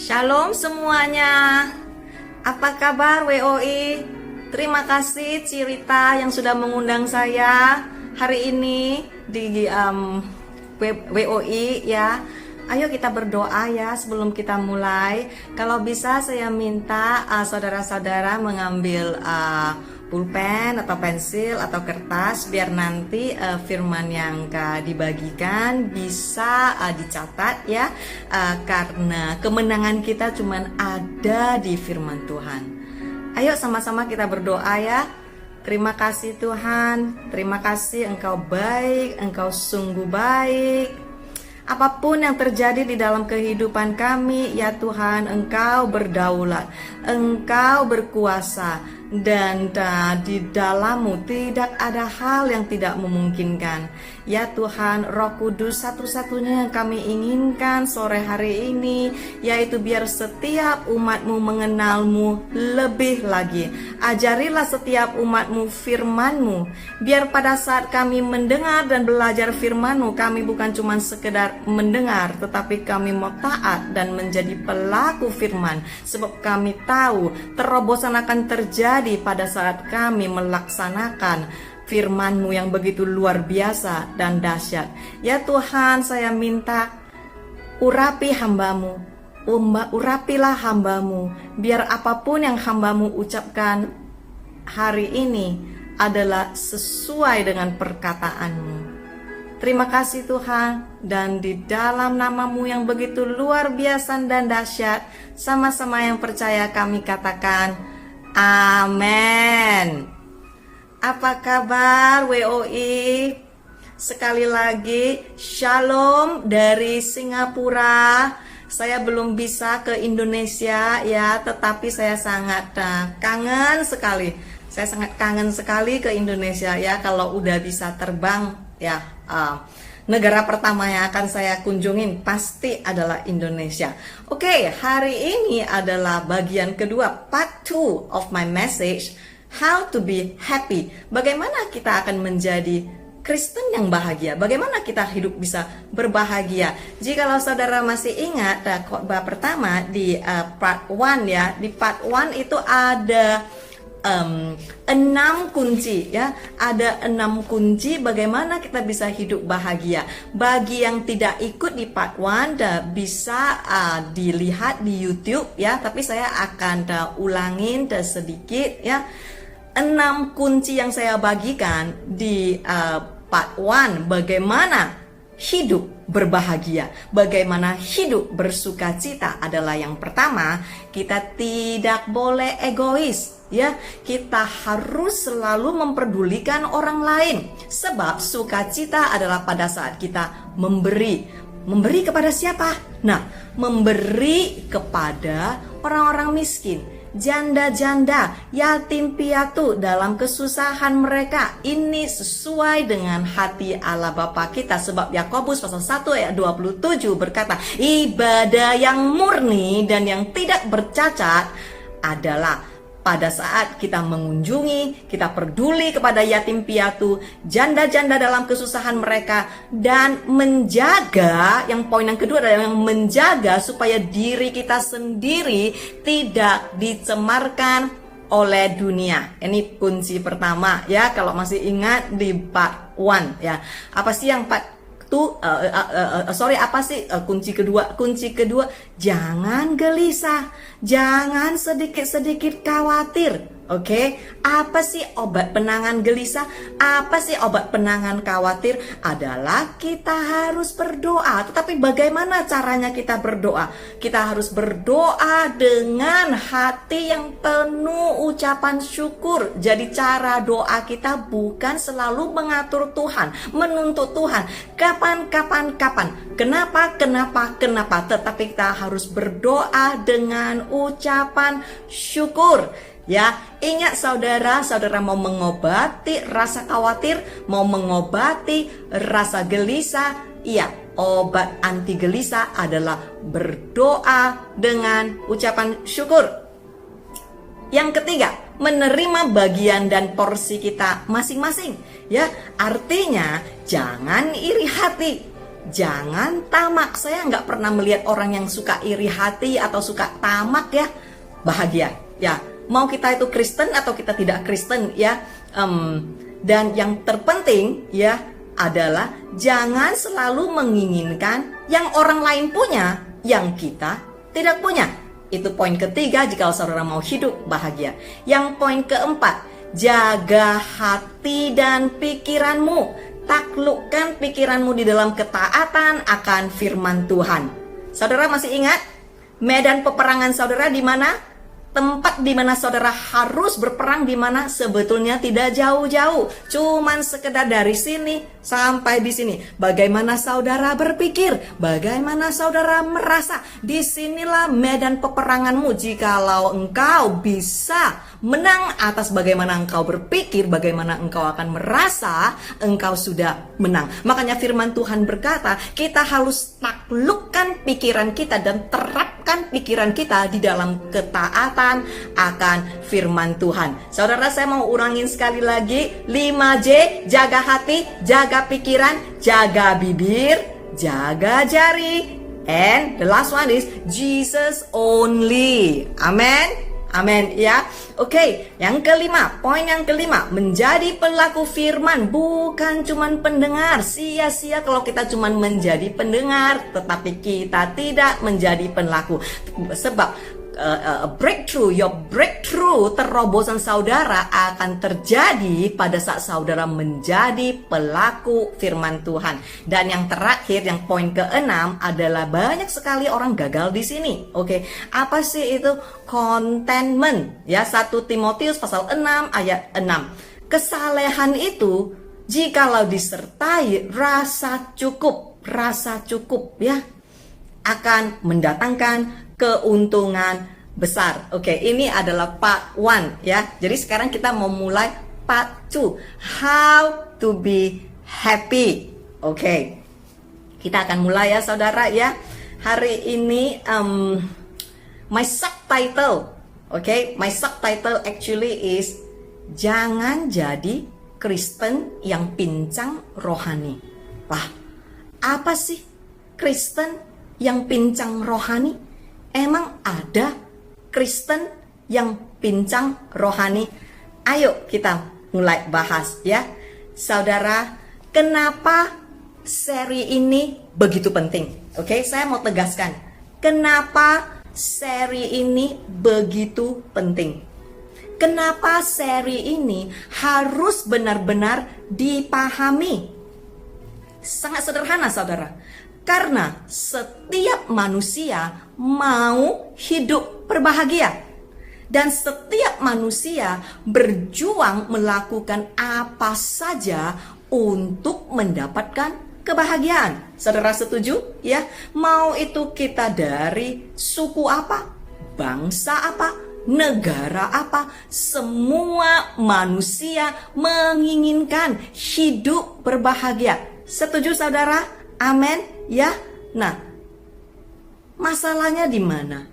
Shalom semuanya. Apa kabar WOI? Terima kasih Cirita yang sudah mengundang saya hari ini di WOI ya. Ayo kita berdoa ya sebelum kita mulai. Kalau bisa saya minta saudara-saudara mengambil pulpen atau pensil atau kertas biar nanti firman yang dibagikan bisa dicatat ya, karena kemenangan kita cuman ada di firman Tuhan. Ayo sama-sama kita berdoa ya. Terima kasih Tuhan, terima kasih Engkau baik, Engkau sungguh baik. Apapun yang terjadi di dalam kehidupan kami, ya Tuhan, Engkau berdaulat, Engkau berkuasa, dan di dalam-Mu tidak ada hal yang tidak memungkinkan. Ya Tuhan, Roh Kudus, satu-satunya yang kami inginkan sore hari ini, yaitu biar setiap umat-Mu mengenal-Mu lebih lagi. Ajarilah setiap umat-Mu firman-Mu, biar pada saat kami mendengar dan belajar firman-Mu, kami bukan cuma sekedar mendengar, tetapi kami mau taat dan menjadi pelaku firman, sebab kami tahu terobosan akan terjadi pada saat kami melaksanakan firman-Mu yang begitu luar biasa dan dahsyat. Ya Tuhan, saya minta urapi hamba-Mu, urapilah hamba-Mu, biar apapun yang hamba-Mu ucapkan hari ini adalah sesuai dengan perkataan-Mu. Terima kasih Tuhan, dan di dalam nama-Mu yang begitu luar biasa dan dahsyat, sama-sama yang percaya kami katakan amin. Apa kabar WOI? Sekali lagi Shalom dari Singapura. Saya belum bisa ke Indonesia ya, tetapi saya sangat kangen sekali. Saya sangat kangen sekali ke Indonesia ya. Kalau udah bisa terbang ya, negara pertama yang akan saya kunjungin pasti adalah Indonesia. Oke, hari ini adalah bagian kedua, part 2 of my message, how to be happy. Bagaimana kita akan menjadi Kristen yang bahagia? Bagaimana kita hidup bisa berbahagia? Jikalau saudara masih ingat khotbah pertama di part 1 ya, di part 1 itu ada 6 kunci ya, ada 6 kunci bagaimana kita bisa hidup bahagia. Bagi yang tidak ikut di part 1 bisa dilihat di YouTube ya, tapi saya akan ulangin sedikit ya. 6 kunci yang saya bagikan di part 1, bagaimana hidup berbahagia, bagaimana hidup bersukacita adalah yang pertama, kita tidak boleh egois. Ya, kita harus selalu memperdulikan orang lain, sebab sukacita adalah pada saat kita memberi. Memberi kepada siapa? Nah, memberi kepada orang-orang miskin, janda-janda, yatim piatu dalam kesusahan mereka. Ini sesuai dengan hati Allah Bapa kita, sebab Yakobus pasal 1 ayat 27 berkata, ibadah yang murni dan yang tidak bercacat adalah pada saat kita mengunjungi, kita peduli kepada yatim piatu, janda-janda dalam kesusahan mereka, dan menjaga, yang poin yang kedua adalah yang menjaga supaya diri kita sendiri tidak dicemarkan oleh dunia. Ini kunci pertama ya, kalau masih ingat di part 1 ya. Apa sih yang part apa sih kunci kedua? Kunci kedua, jangan gelisah, jangan sedikit-sedikit khawatir. Oke, apa sih obat penangan gelisah? Apa sih obat penangan khawatir? Adalah kita harus berdoa. Tetapi bagaimana caranya kita berdoa? Kita harus berdoa dengan hati yang penuh ucapan syukur. Jadi cara doa kita bukan selalu mengatur Tuhan, menuntut Tuhan. Kapan. Kenapa? Tetapi kita harus berdoa dengan ucapan syukur. Ya, ingat saudara mau mengobati rasa khawatir, mau mengobati rasa gelisah, iya, obat anti gelisah adalah berdoa dengan ucapan syukur. Yang ketiga, menerima bagian dan porsi kita masing-masing. Ya, artinya jangan iri hati. jangan tamak. Saya nggak pernah melihat orang yang suka iri hati atau suka tamak ya, bahagia. Ya, mau kita itu Kristen atau kita tidak Kristen ya. Dan yang terpenting ya adalah jangan selalu menginginkan yang orang lain punya, yang kita tidak punya. Itu poin ketiga jika saudara mau hidup bahagia. Yang poin keempat, jaga hati dan pikiranmu. Taklukkan pikiranmu di dalam ketaatan akan firman Tuhan. Saudara masih ingat medan peperangan saudara di mana? Tempat di mana saudara harus berperang di mana? Sebetulnya tidak jauh-jauh, cuman sekedar dari sini sampai di sini. Bagaimana saudara berpikir? Bagaimana saudara merasa? Disinilah medan peperanganmu. Jikalau engkau bisa menang atas bagaimana engkau berpikir, bagaimana engkau akan merasa, engkau sudah menang. Makanya firman Tuhan berkata, kita harus taklukkan pikiran kita dan terapkan pikiran kita di dalam ketaatan akan firman Tuhan. Saudara, saya mau ulangin sekali lagi 5J, jaga hati, jaga pikiran, jaga bibir, jaga jari. And the last one is Jesus only. Amen. Amin ya. Oke, yang kelima, poin yang kelima, menjadi pelaku firman, bukan cuman pendengar. Sia-sia kalau kita cuman menjadi pendengar tetapi kita tidak menjadi pelaku. Sebab your breakthrough, terobosan saudara akan terjadi pada saat saudara menjadi pelaku firman Tuhan. Dan yang terakhir, yang poin keenam adalah banyak sekali orang gagal di sini. Oke, apa sih itu contentment? Ya, 1 Timotius pasal 6 ayat 6. Kesalehan itu jikalau disertai rasa cukup ya, akan mendatangkan keuntungan besar. Oke, ini adalah part 1 ya. Jadi sekarang kita mau mulai part 2. How to be happy. Oke. Kita akan mulai ya saudara ya. Hari ini my subtitle. Oke, my subtitle actually is jangan jadi Kristen yang pincang rohani. Wah, apa sih Kristen yang pincang rohani? Emang ada Kristen yang pincang rohani? Ayo kita mulai bahas ya. Saudara, kenapa seri ini begitu penting? Oke, saya mau tegaskan. Kenapa seri ini begitu penting? Kenapa seri ini harus benar-benar dipahami? Sangat sederhana saudara. Karena setiap manusia mau hidup berbahagia. Dan setiap manusia berjuang melakukan apa saja untuk mendapatkan kebahagiaan. Saudara setuju? Ya, mau itu kita dari suku apa, bangsa apa, negara apa, semua manusia menginginkan hidup berbahagia. Setuju saudara? Amin. Ya, nah, masalahnya di mana?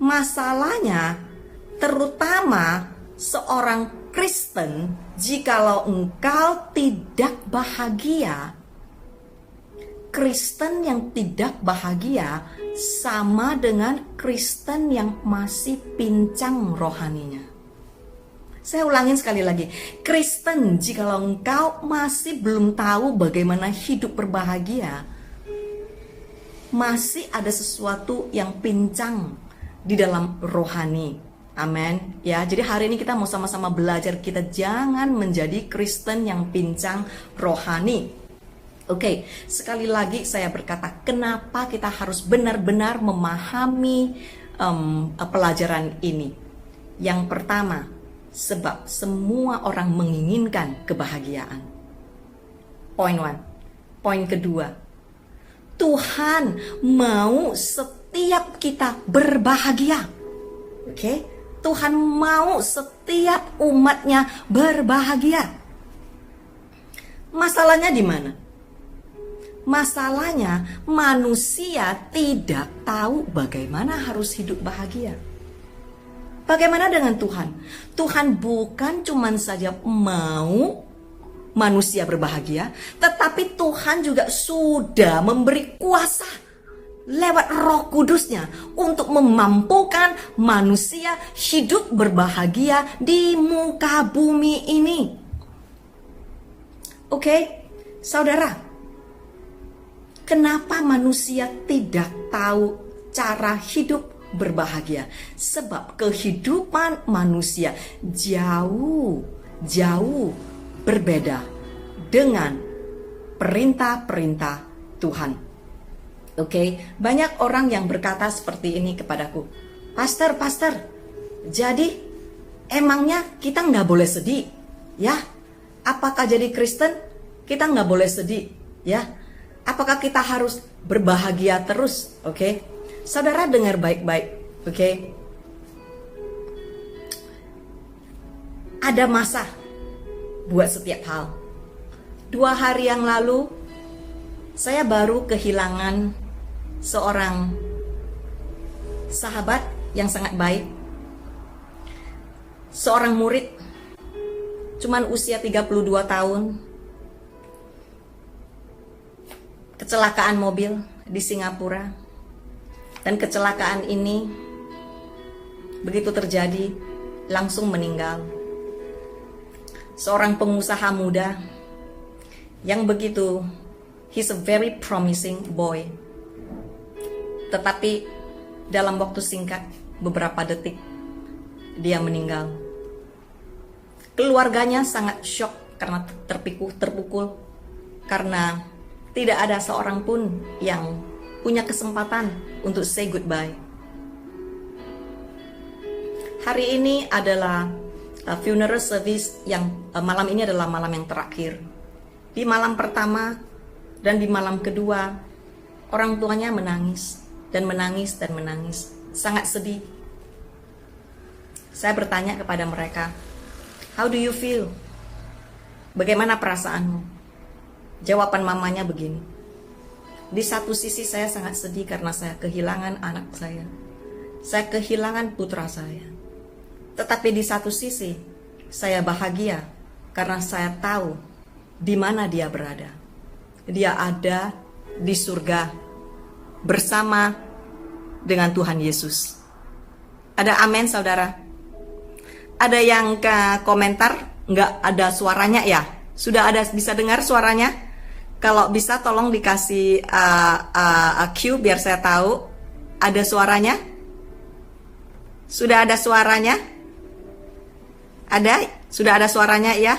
Masalahnya terutama seorang Kristen, jikalau engkau tidak bahagia, Kristen yang tidak bahagia sama dengan Kristen yang masih pincang rohaninya. Saya ulangin sekali lagi, Kristen jikalau engkau masih belum tahu bagaimana hidup berbahagia, masih ada sesuatu yang pincang di dalam rohani. Amin. Ya, jadi hari ini kita mau sama-sama belajar, kita jangan menjadi Kristen yang pincang rohani. Oke, sekali lagi saya berkata, kenapa kita harus benar-benar memahami pelajaran ini? Yang pertama, sebab semua orang menginginkan kebahagiaan. Point 1. Point kedua, Tuhan mau setiap kita berbahagia. Oke? Tuhan mau setiap umatnya berbahagia. Masalahnya di mana? Masalahnya manusia tidak tahu bagaimana harus hidup bahagia. Bagaimana dengan Tuhan? Tuhan bukan cuma saja mau manusia berbahagia, tetapi Tuhan juga sudah memberi kuasa lewat Roh Kudusnya untuk memampukan manusia hidup berbahagia di muka bumi ini. Oke, saudara, kenapa manusia tidak tahu cara hidup berbahagia? Sebab kehidupan manusia jauh berbeda dengan perintah-perintah Tuhan. Oke, banyak orang yang berkata seperti ini kepadaku, Pastor, jadi emangnya kita nggak boleh sedih, ya? Apakah jadi Kristen kita nggak boleh sedih, ya? Apakah kita harus berbahagia terus? Oke, saudara dengar baik-baik, oke? Ada masa buat setiap hal. 2 hari yang lalu saya baru kehilangan seorang sahabat yang sangat baik, seorang murid, cuman usia 32 tahun, kecelakaan mobil di Singapura. Dan kecelakaan ini begitu terjadi langsung meninggal. Seorang pengusaha muda yang begitu, he's a very promising boy. Tetapi dalam waktu singkat, beberapa detik, dia meninggal. Keluarganya sangat shock karena terpukul karena tidak ada seorang pun yang punya kesempatan untuk say goodbye. Hari ini adalah funeral service yang malam ini adalah malam yang terakhir. Di malam pertama dan di malam kedua, orang tuanya menangis dan menangis dan menangis, sangat sedih. Saya bertanya kepada mereka, how do you feel? Bagaimana perasaanmu? Jawaban mamanya begini, di satu sisi saya sangat sedih karena saya kehilangan anak saya kehilangan putra saya. Tetapi di satu sisi saya bahagia karena saya tahu di mana dia berada. Dia ada di surga bersama dengan Tuhan Yesus. Ada amin, saudara? Ada yang ke komentar? Nggak ada suaranya ya? Sudah ada, bisa dengar suaranya? Kalau bisa tolong dikasih cue biar saya tahu ada suaranya. Sudah ada suaranya? Ada? Sudah ada suaranya ya?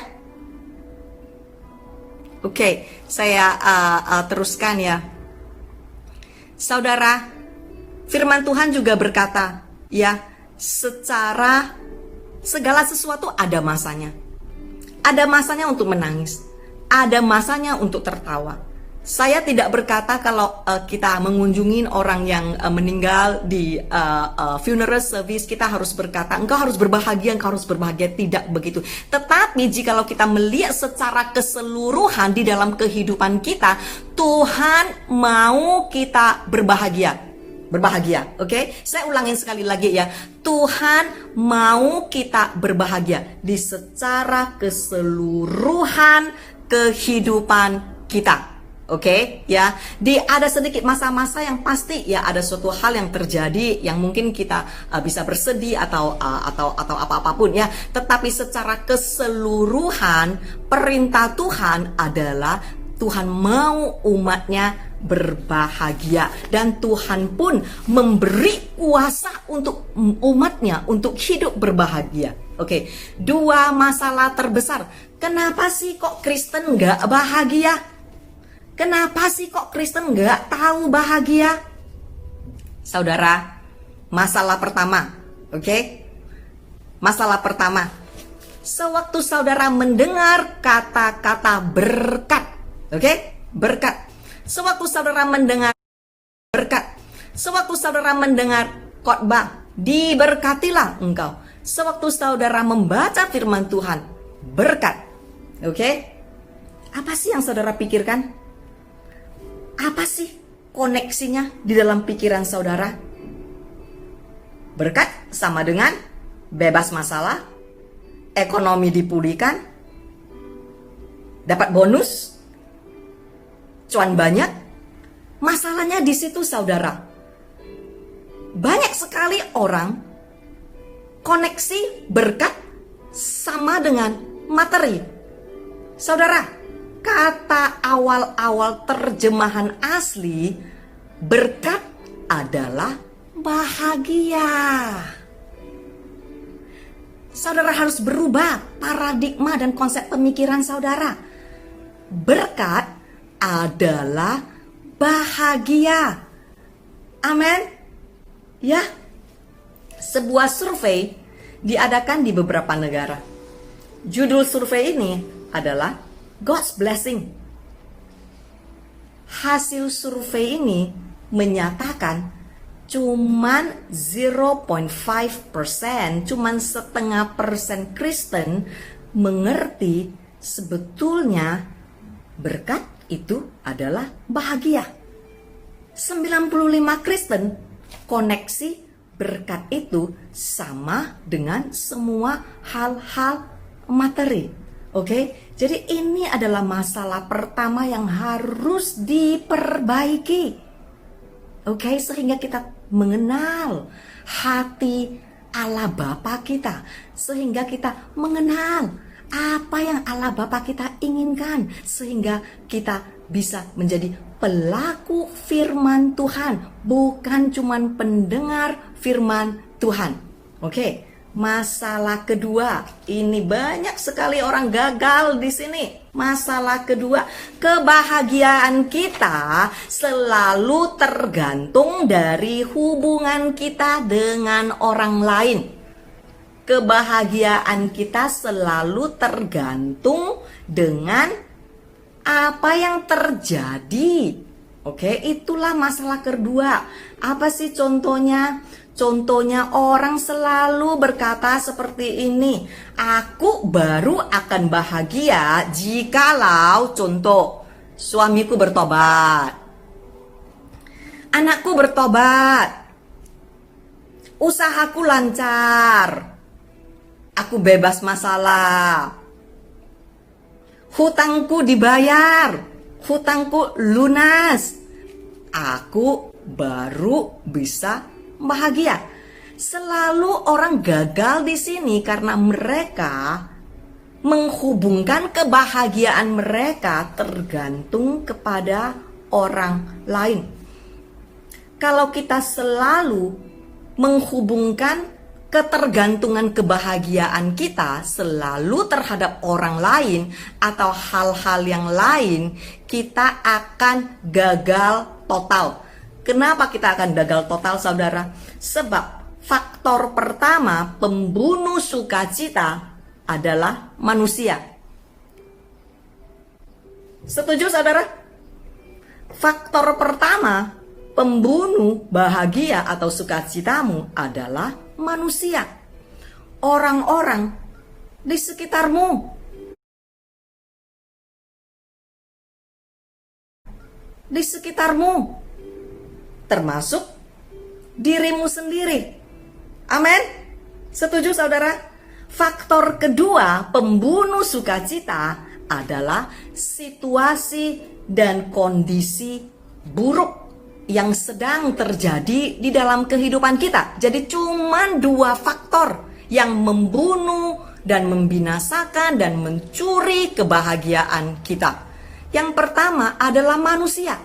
Oke, saya teruskan ya. Saudara, firman Tuhan juga berkata, ya, secara segala sesuatu ada masanya. Ada masanya untuk menangis, ada masanya untuk tertawa. Saya tidak berkata kalau kita mengunjungi orang yang meninggal di funeral service, kita harus berkata, engkau harus berbahagia, engkau harus berbahagia. Tidak begitu. Tetapi jikalau kita melihat secara keseluruhan di dalam kehidupan kita, Tuhan mau kita berbahagia. Berbahagia, oke? Saya ulangin sekali lagi ya. Tuhan mau kita berbahagia di secara keseluruhan kehidupan kita. Oke, ya. Ada sedikit masa-masa yang pasti ya, ada suatu hal yang terjadi yang mungkin kita bisa bersedih atau apa-apapun ya. Tetapi secara keseluruhan perintah Tuhan adalah Tuhan mau umatnya berbahagia, dan Tuhan pun memberi kuasa untuk umatnya untuk hidup berbahagia. Oke, 2 masalah terbesar. Kenapa sih kok Kristen nggak bahagia? Kenapa sih kok Kristen nggak tahu bahagia? Saudara, masalah pertama, oke? Masalah pertama, sewaktu saudara mendengar kata-kata berkat, oke? Berkat. Sewaktu saudara mendengar berkat, sewaktu saudara mendengar khotbah, diberkatilah engkau. Sewaktu saudara membaca firman Tuhan, berkat, oke? Apa sih yang saudara pikirkan? Apa sih koneksinya di dalam pikiran saudara? Berkat sama dengan bebas masalah, ekonomi dipulihkan, dapat bonus, cuan banyak. Masalahnya di situ saudara. Banyak sekali orang koneksi berkat sama dengan materi. Saudara, kata awal-awal terjemahan asli berkat adalah bahagia. Saudara harus berubah paradigma dan konsep pemikiran saudara. Berkat adalah bahagia. Amin. Ya. Sebuah survei diadakan di beberapa negara. Judul survei ini adalah God's Blessing. Hasil survei ini menyatakan cuman 0.5%, cuman setengah persen Kristen mengerti sebetulnya berkat itu adalah bahagia. 95 Kristen koneksi berkat itu sama dengan semua hal-hal materi. Oke? Jadi ini adalah masalah pertama yang harus diperbaiki. Oke, sehingga kita mengenal hati Allah Bapa kita, sehingga kita mengenal apa yang Allah Bapa kita inginkan, sehingga kita bisa menjadi pelaku firman Tuhan, bukan cuman pendengar firman Tuhan. Oke, masalah kedua, ini banyak sekali orang gagal di sini. Masalah kedua, kebahagiaan kita selalu tergantung dari hubungan kita dengan orang lain. Kebahagiaan kita selalu tergantung dengan apa yang terjadi. Oke, itulah masalah kedua. Apa sih contohnya? Contohnya orang selalu berkata seperti ini, aku baru akan bahagia jikalau, contoh, suamiku bertobat, anakku bertobat, usahaku lancar, aku bebas masalah, hutangku dibayar, hutangku lunas, aku baru bisa bahagia. Selalu orang gagal di sini karena mereka menghubungkan kebahagiaan mereka tergantung kepada orang lain. Kalau kita selalu menghubungkan ketergantungan kebahagiaan kita selalu terhadap orang lain atau hal-hal yang lain, kita akan gagal total. Kenapa kita akan gagal total, saudara? Sebab faktor pertama pembunuh sukacita adalah manusia. Setuju, saudara? Faktor pertama pembunuh bahagia atau sukacitamu adalah manusia. Orang-orang di sekitarmu. Di sekitarmu. Termasuk dirimu sendiri. Amin. Setuju, saudara? Faktor kedua pembunuh sukacita adalah situasi dan kondisi buruk yang sedang terjadi di dalam kehidupan kita. Jadi cuman dua faktor yang membunuh dan membinasakan dan mencuri kebahagiaan kita. Yang pertama adalah manusia.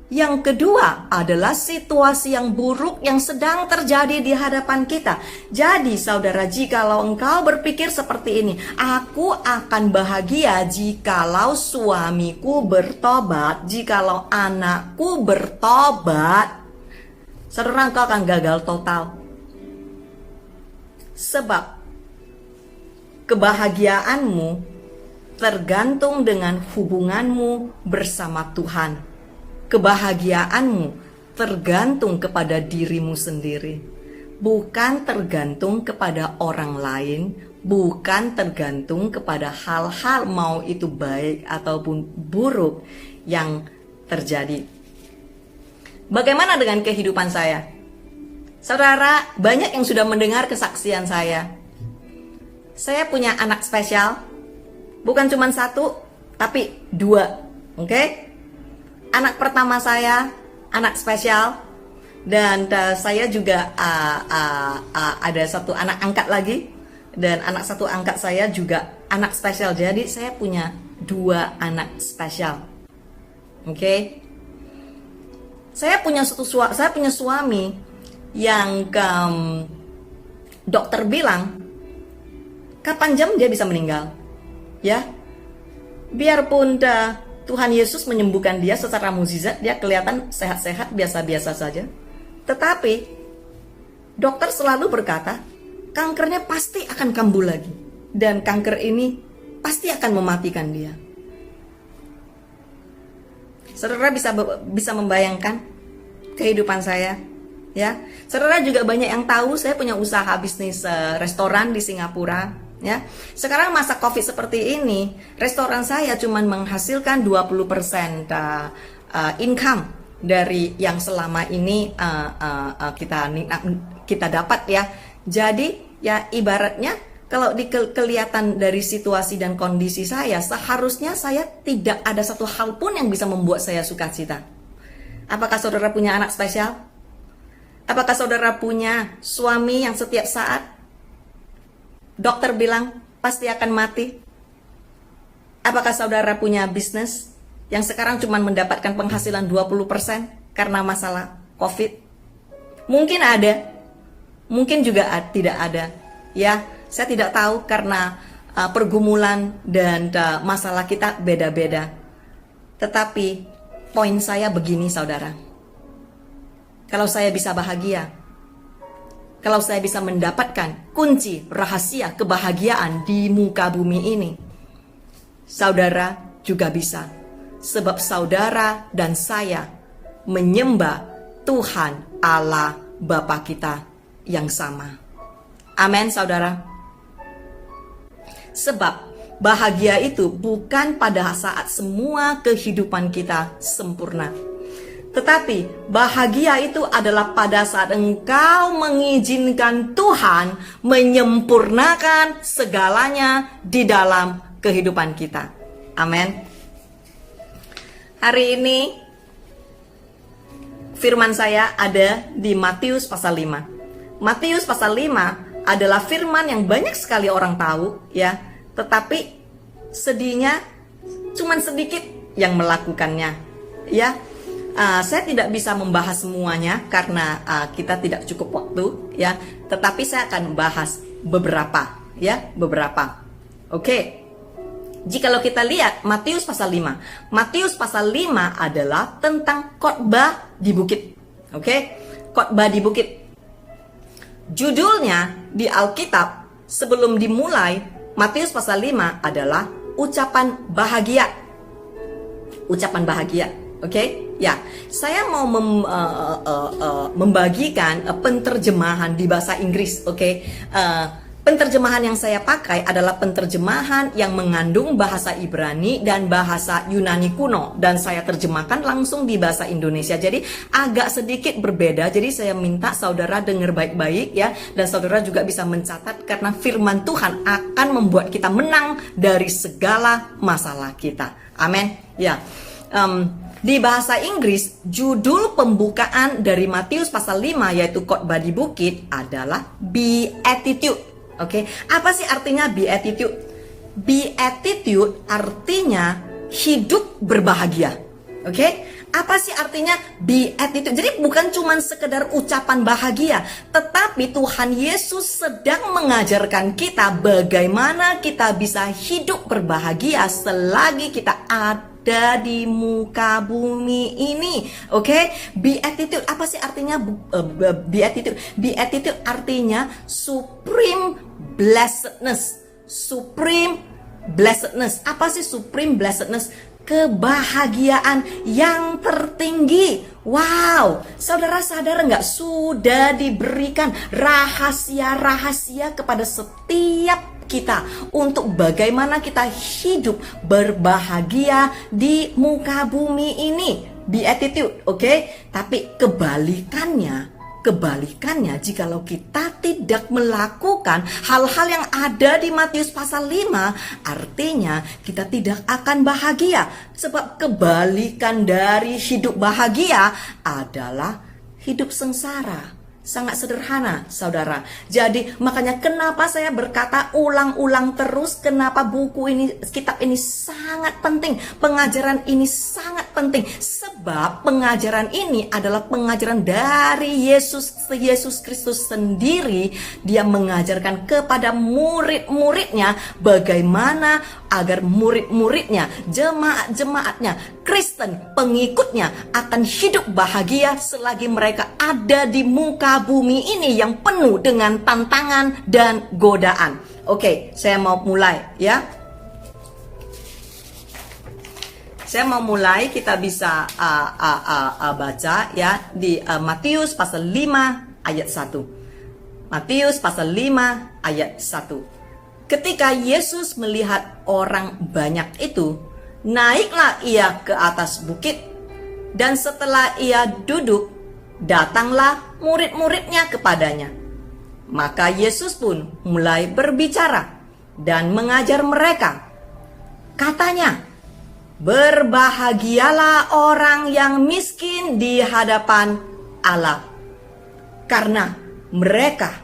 Yang kedua adalah situasi yang buruk yang sedang terjadi di hadapan kita. Jadi saudara, jikalau engkau berpikir seperti ini, aku akan bahagia jikalau suamiku bertobat, jikalau anakku bertobat, saudara, engkau akan gagal total. Sebab kebahagiaanmu tergantung dengan hubunganmu bersama Tuhan. Kebahagiaanmu tergantung kepada dirimu sendiri, bukan tergantung kepada orang lain, bukan tergantung kepada hal-hal mau itu baik ataupun buruk yang terjadi. Bagaimana dengan kehidupan saya? Saudara, banyak yang sudah mendengar kesaksian saya. Saya punya anak spesial, bukan cuma satu, tapi 2, oke? Anak pertama saya, anak spesial, dan saya juga ada satu anak angkat lagi, dan anak satu angkat saya juga anak spesial. Jadi saya punya 2 anak spesial, oke? Saya punya suami yang dokter bilang kapan jam dia bisa meninggal, ya. Biarpun Tuhan Yesus menyembuhkan dia secara mukjizat, dia kelihatan sehat-sehat, biasa-biasa saja. Tetapi dokter selalu berkata, kankernya pasti akan kambuh lagi. Dan kanker ini pasti akan mematikan dia. Saudara bisa membayangkan kehidupan saya, ya. Saudara juga banyak yang tahu saya punya usaha bisnis restoran di Singapura, ya. Sekarang masa Covid seperti ini, restoran saya cuma menghasilkan 20% income dari yang selama ini kita dapat, ya. Jadi ya ibaratnya kalau kelihatan dari situasi dan kondisi saya, seharusnya saya tidak ada satu hal pun yang bisa membuat saya sukacita. Apakah saudara punya anak spesial? Apakah saudara punya suami yang setiap saat dokter bilang pasti akan mati? Apakah saudara punya bisnis yang sekarang cuma mendapatkan penghasilan 20% karena masalah COVID? Mungkin ada, mungkin juga tidak ada, ya. Saya tidak tahu karena pergumulan dan masalah kita beda-beda. Tetapi poin saya begini, saudara. Kalau saya bisa bahagia, kalau saya bisa mendapatkan kunci rahasia kebahagiaan di muka bumi ini, saudara juga bisa. Sebab saudara dan saya menyembah Tuhan Allah Bapa kita yang sama. Amin, saudara. Sebab bahagia itu bukan pada saat semua kehidupan kita sempurna. Tetapi bahagia itu adalah pada saat engkau mengizinkan Tuhan menyempurnakan segalanya di dalam kehidupan kita. Amin. Hari ini firman saya ada di Matius pasal 5. Matius pasal 5 adalah firman yang banyak sekali orang tahu, ya. Tetapi sedihnya cuman sedikit yang melakukannya, ya. Saya tidak bisa membahas semuanya karena kita tidak cukup waktu, ya. Tetapi saya akan membahas beberapa, ya, beberapa. Oke. Jikalau kita lihat Matius pasal 5. Matius pasal 5 adalah tentang khotbah di bukit. Oke? Khotbah di bukit. Judulnya di Alkitab sebelum dimulai Matius pasal 5 adalah ucapan bahagia. Ucapan bahagia. Oke? Ya, saya mau membagikan penterjemahan di bahasa Inggris, oke? Penterjemahan yang saya pakai adalah penterjemahan yang mengandung bahasa Ibrani dan bahasa Yunani kuno, dan saya terjemahkan langsung di bahasa Indonesia. Jadi agak sedikit berbeda. Jadi saya minta saudara dengar baik-baik, ya, dan saudara juga bisa mencatat karena firman Tuhan akan membuat kita menang dari segala masalah kita. Amin. Ya. Di bahasa Inggris, judul pembukaan dari Matius pasal 5 yaitu khotbah di bukit adalah Beatitude. Oke, apa sih artinya beatitude? Beatitude artinya hidup berbahagia. Oke, apa sih artinya beatitude? Jadi bukan cuma sekedar ucapan bahagia, tetapi Tuhan Yesus sedang mengajarkan kita bagaimana kita bisa hidup berbahagia selagi kita ada di muka bumi ini. Oke, beatitude apa sih artinya beatitude? Beatitude artinya supreme blessedness. Supreme blessedness. Apa sih supreme blessedness? Kebahagiaan yang tertinggi. Wow, saudara sadar nggak? Sudah diberikan rahasia-rahasia kepada setiap kita untuk bagaimana kita hidup berbahagia di muka bumi ini. Beatitude, oke? Tapi kebalikannya Kebalikannya, jikalau kita tidak melakukan hal-hal yang ada di Matius pasal 5, artinya kita tidak akan bahagia. Sebab kebalikan dari hidup bahagia adalah hidup sengsara. Sangat sederhana, saudara. Jadi makanya kenapa saya berkata ulang-ulang terus, kenapa buku ini, kitab ini sangat penting, pengajaran ini sangat penting. Sebab pengajaran ini adalah pengajaran dari Yesus Kristus sendiri. Dia mengajarkan kepada murid-muridnya bagaimana agar murid-muridnya, jemaat-jemaatnya, Kristen, pengikutnya akan hidup bahagia selagi mereka ada di muka bumi ini yang penuh dengan tantangan dan godaan. Oke, saya mau mulai ya. Saya mau mulai, kita bisa baca ya di Matius pasal 5 ayat 1. Matius pasal 5 ayat 1. Ketika Yesus melihat orang banyak itu, naiklah ia ke atas bukit, dan setelah ia duduk, datanglah murid-muridnya kepadanya. Maka Yesus pun mulai berbicara dan mengajar mereka. Katanya, berbahagialah orang yang miskin di hadapan Allah, karena mereka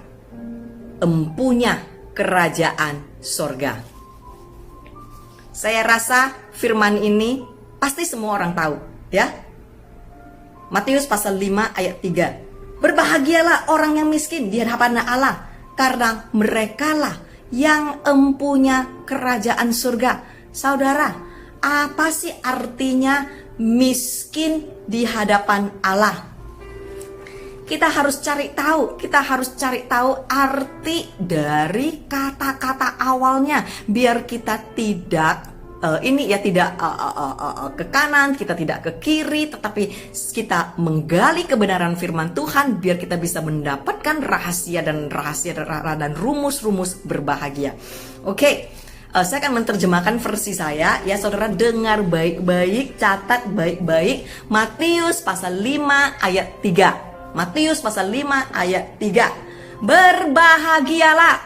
empunya kerajaan sorga. Saya rasa firman ini pasti semua orang tahu ya. Matius pasal 5 ayat 3. Berbahagialah orang yang miskin di hadapan Allah, karena merekalah yang empunya kerajaan surga. Saudara, apa sih artinya miskin di hadapan Allah? Kita harus cari tahu arti dari kata-kata awalnya, biar kita tidak ke kanan, kita tidak ke kiri, tetapi kita menggali kebenaran firman Tuhan biar kita bisa mendapatkan rahasia dan rumus-rumus berbahagia. Oke, saya akan menerjemahkan versi saya ya, saudara dengar baik-baik, catat baik-baik. Matius pasal 5 ayat 3. Matius pasal 5 ayat 3. Berbahagialah,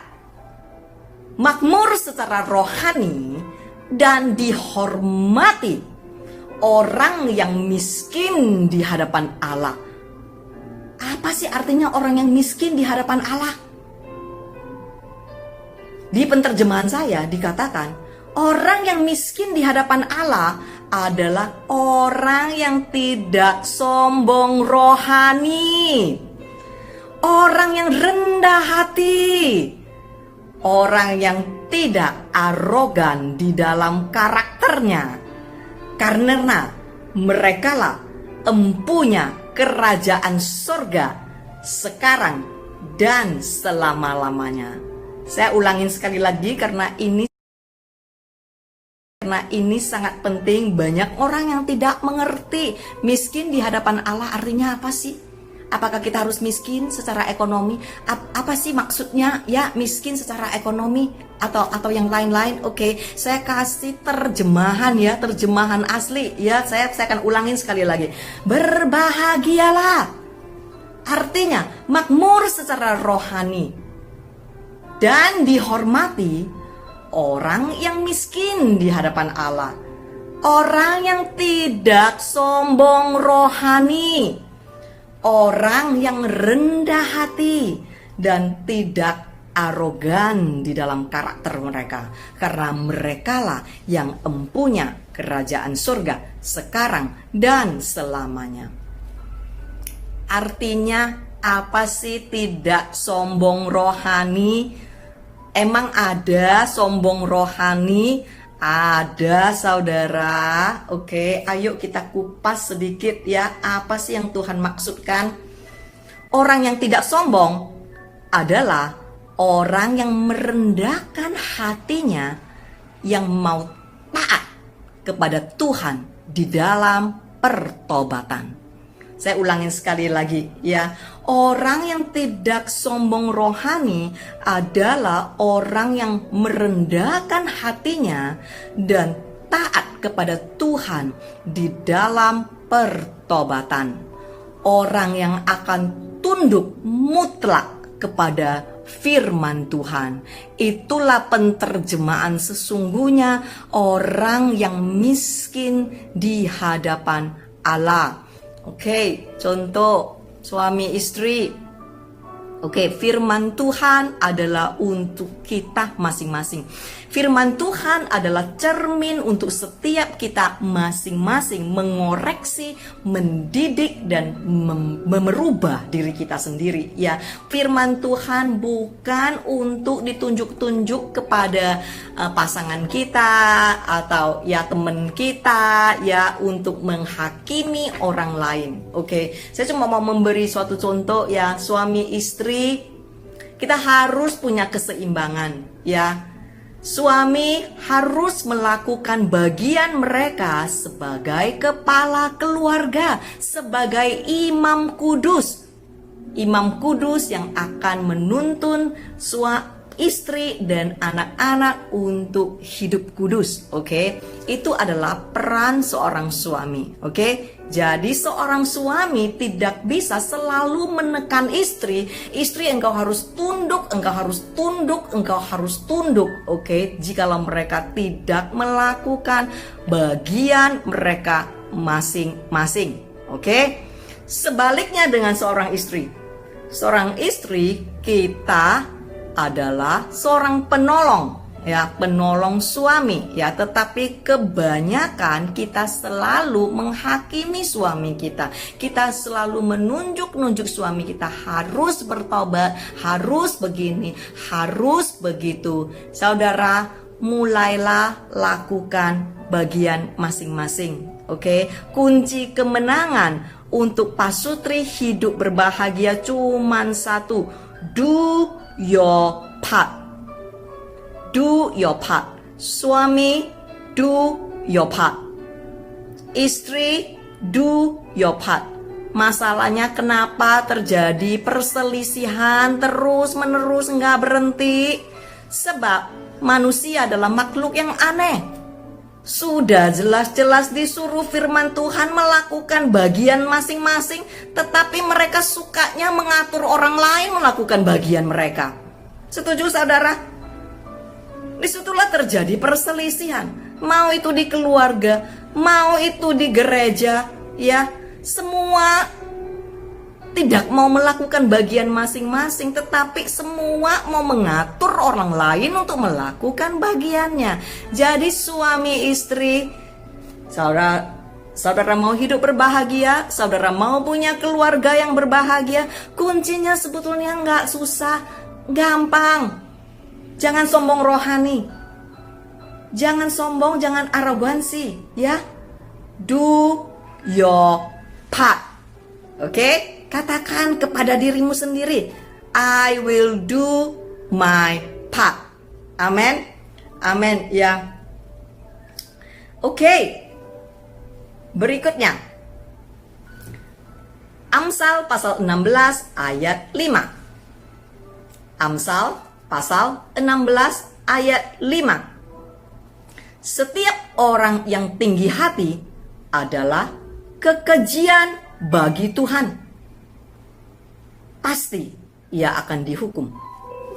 makmur secara rohani dan dihormati orang yang miskin di hadapan Allah. Apa sih artinya orang yang miskin di hadapan Allah? Di penerjemahan saya dikatakan, orang yang miskin di hadapan Allah adalah orang yang tidak sombong rohani, orang yang rendah hati, orang yang tidak arogan di dalam karakternya, karena merekalah empunya kerajaan sorga sekarang dan selama-lamanya. Saya ulangin sekali lagi karena ini sangat penting. Banyak orang yang tidak mengerti miskin di hadapan Allah artinya apa sih? Apakah kita harus miskin secara ekonomi? Apa sih maksudnya ya miskin secara ekonomi atau yang lain-lain? Oke, saya kasih terjemahan ya, terjemahan asli ya. Saya akan ulangin sekali lagi. Berbahagialah artinya makmur secara rohani dan dihormati orang yang miskin di hadapan Allah, orang yang tidak sombong rohani, orang yang rendah hati dan tidak arogan di dalam karakter mereka, karena merekalah yang empunya kerajaan surga sekarang dan selamanya. Artinya apa sih tidak sombong rohani? Emang ada sombong rohani? Ada, saudara. Oke, ayo kita kupas sedikit ya. Apa sih yang Tuhan maksudkan? Orang yang tidak sombong adalah orang yang merendahkan hatinya, yang mau taat kepada Tuhan di dalam pertobatan. Saya ulangin sekali lagi ya. Orang yang tidak sombong rohani adalah orang yang merendahkan hatinya dan taat kepada Tuhan di dalam pertobatan. Orang yang akan tunduk mutlak kepada firman Tuhan. Itulah penterjemahan sesungguhnya orang yang miskin di hadapan Allah. Oke, contoh suami istri. Oke, firman Tuhan adalah untuk kita masing-masing. Firman Tuhan adalah cermin untuk setiap kita masing-masing mengoreksi, mendidik, dan merubah diri kita sendiri. Ya, firman Tuhan bukan untuk ditunjuk-tunjuk kepada pasangan kita atau ya teman kita, ya untuk menghakimi orang lain. Oke, saya cuma mau memberi suatu contoh ya, suami istri kita harus punya keseimbangan ya. Suami harus melakukan bagian mereka sebagai kepala keluarga, sebagai imam kudus. Imam kudus yang akan menuntun istri dan anak-anak untuk hidup kudus. Oke, itu adalah peran seorang suami. Oke, jadi seorang suami tidak bisa selalu menekan istri. Istri, engkau harus tunduk, engkau harus tunduk, engkau harus tunduk. Oke, jikalau mereka tidak melakukan bagian mereka masing-masing. Oke, sebaliknya dengan seorang istri. Seorang istri kita adalah seorang penolong ya, penolong suami ya, tetapi kebanyakan kita selalu menghakimi suami kita. Kita selalu menunjuk-nunjuk suami kita harus bertobat, harus begini, harus begitu. Saudara, mulailah lakukan bagian masing-masing. Oke, kunci kemenangan untuk pasutri hidup berbahagia cuman satu: do your part. Do your part. Suami, do your part. Istri, do your part. Masalahnya kenapa terjadi perselisihan terus-menerus nggak berhenti? Sebab manusia adalah makhluk yang aneh. Sudah jelas-jelas disuruh firman Tuhan melakukan bagian masing-masing, tetapi mereka sukanya mengatur orang lain melakukan bagian mereka. Setuju saudara? Disitulah terjadi perselisihan. Mau itu di keluarga, mau itu di gereja, ya, semua tidak mau melakukan bagian masing-masing, tetapi semua mau mengatur orang lain untuk melakukan bagiannya. Jadi suami istri, saudara mau hidup berbahagia, saudara mau punya keluarga yang berbahagia, kuncinya sebetulnya nggak susah, gampang. Jangan sombong rohani, jangan sombong, jangan arogansi, ya. Do your part, oke? Katakan kepada dirimu sendiri, I will do my part. Amin, amin ya. Oke, berikutnya Amsal pasal 16 ayat 5. Amsal pasal 16 ayat 5. Setiap orang yang tinggi hati adalah kekejian bagi Tuhan. Pasti ia akan dihukum.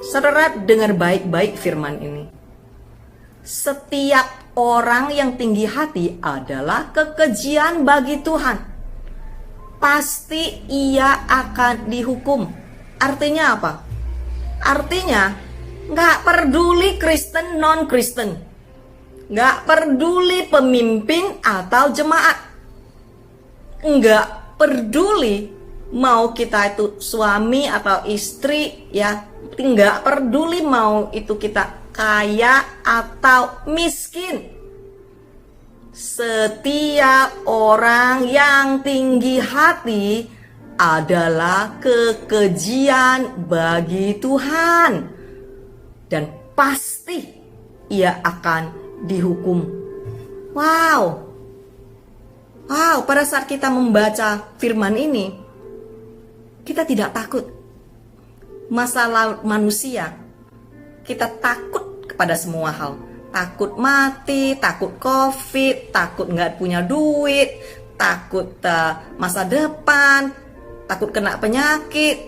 Saudara, dengar baik-baik firman ini. Setiap orang yang tinggi hati adalah kekejian bagi Tuhan. Pasti ia akan dihukum. Artinya apa? Artinya gak peduli Kristen non-Kristen, gak peduli pemimpin atau jemaat, gak peduli mau kita itu suami atau istri, ya, nggak peduli mau itu kita kaya atau miskin. Setiap orang yang tinggi hati adalah kekejian bagi Tuhan, dan pasti ia akan dihukum. Wow, pada saat kita membaca firman ini, kita tidak takut masalah manusia. Kita takut kepada semua hal. Takut mati, takut COVID, takut nggak punya duit, takut masa depan, takut kena penyakit,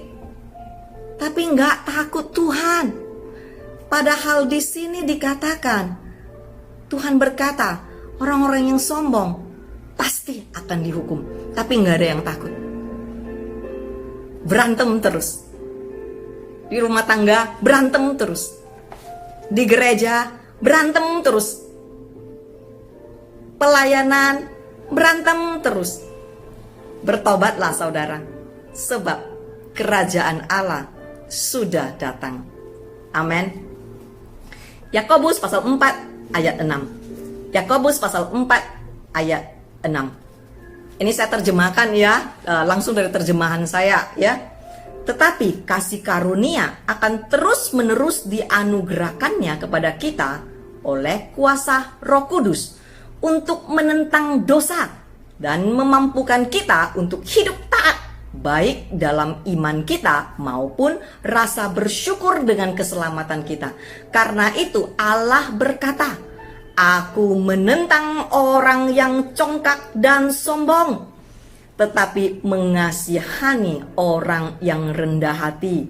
tapi nggak takut Tuhan. Padahal di sini dikatakan, Tuhan berkata, orang-orang yang sombong pasti akan dihukum, tapi nggak ada yang takut. Berantem terus, di rumah tangga berantem terus, di gereja berantem terus, pelayanan berantem terus. Bertobatlah saudara, sebab kerajaan Allah sudah datang. Amin. Yakobus pasal 4 ayat 6. Yakobus pasal 4 ayat 6. Ini saya terjemahkan ya, langsung dari terjemahan saya ya. Tetapi kasih karunia akan terus-menerus dianugerahkannya kepada kita oleh kuasa Roh Kudus untuk menentang dosa dan memampukan kita untuk hidup taat, baik dalam iman kita maupun rasa bersyukur dengan keselamatan kita. Karena itu Allah berkata, Aku menentang orang yang congkak dan sombong, tetapi mengasihani orang yang rendah hati,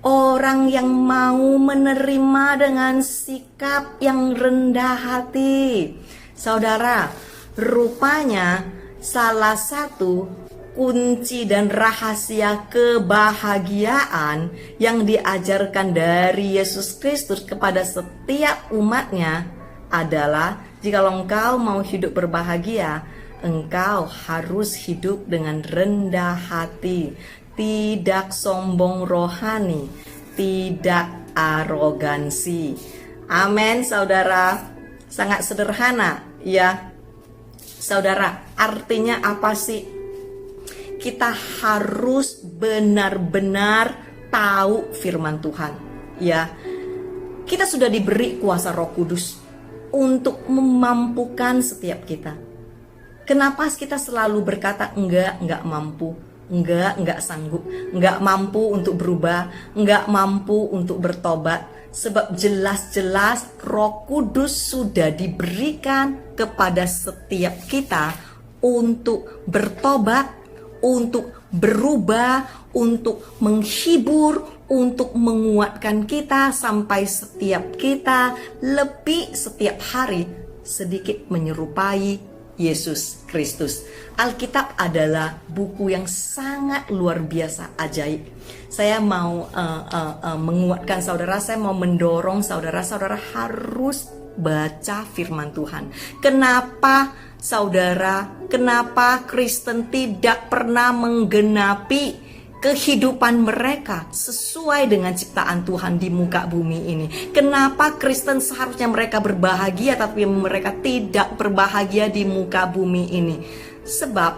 orang yang mau menerima dengan sikap yang rendah hati. Saudara, rupanya salah satu kunci dan rahasia kebahagiaan yang diajarkan dari Yesus Kristus kepada setiap umatnya adalah, jika engkau mau hidup berbahagia, engkau harus hidup dengan rendah hati, tidak sombong rohani, tidak arogansi. Amin, saudara. Sangat sederhana ya. Saudara, artinya apa sih? Kita harus benar-benar tahu firman Tuhan ya. Kita sudah diberi kuasa Roh Kudus untuk memampukan setiap kita. Kenapa kita selalu berkata enggak mampu, enggak sanggup, enggak mampu untuk berubah, enggak mampu untuk bertobat? Sebab jelas-jelas Roh Kudus sudah diberikan kepada setiap kita untuk bertobat, untuk berubah, untuk menghibur, untuk menguatkan kita sampai setiap kita lebih setiap hari sedikit menyerupai Yesus Kristus. Alkitab adalah buku yang sangat luar biasa, ajaib. Saya mau menguatkan saudara, saya mau mendorong saudara harus baca firman Tuhan. Kenapa saudara, kenapa Kristen tidak pernah menggenapi kehidupan mereka sesuai dengan ciptaan Tuhan di muka bumi ini? Kenapa Kristen seharusnya mereka berbahagia tapi mereka tidak berbahagia di muka bumi ini? Sebab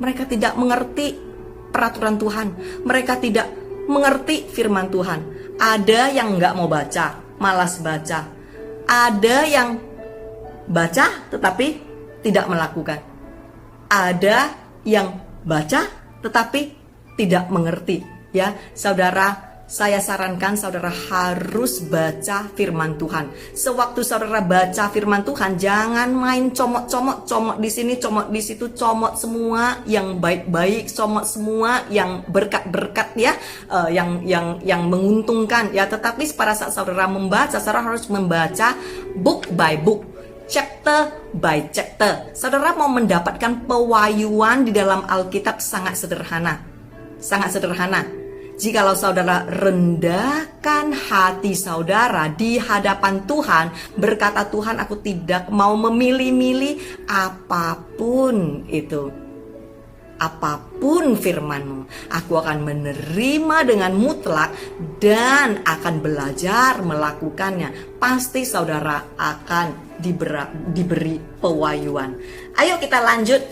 mereka tidak mengerti peraturan Tuhan, mereka tidak mengerti firman Tuhan. Ada yang nggak mau baca, malas baca. Ada yang baca tetapi tidak melakukan. Ada yang baca tetapi tidak mengerti ya. Saudara, saya sarankan saudara harus baca firman Tuhan. Sewaktu saudara baca firman Tuhan, jangan main comot di sini, comot di situ, comot semua yang baik-baik, comot semua yang berkat-berkat ya, yang menguntungkan ya. Tetapi pada saat saudara membaca, saudara harus membaca book by book, chapter by chapter. Saudara mau mendapatkan pewahyuan di dalam Alkitab sangat sederhana. Sangat sederhana. Jikalau saudara rendahkan hati saudara di hadapan Tuhan, berkata, Tuhan, aku tidak mau memilih-milih apapun itu. Apapun firman-Mu, aku akan menerima dengan mutlak dan akan belajar melakukannya. Pasti saudara akan diberi pewahyuan. Ayo kita lanjut.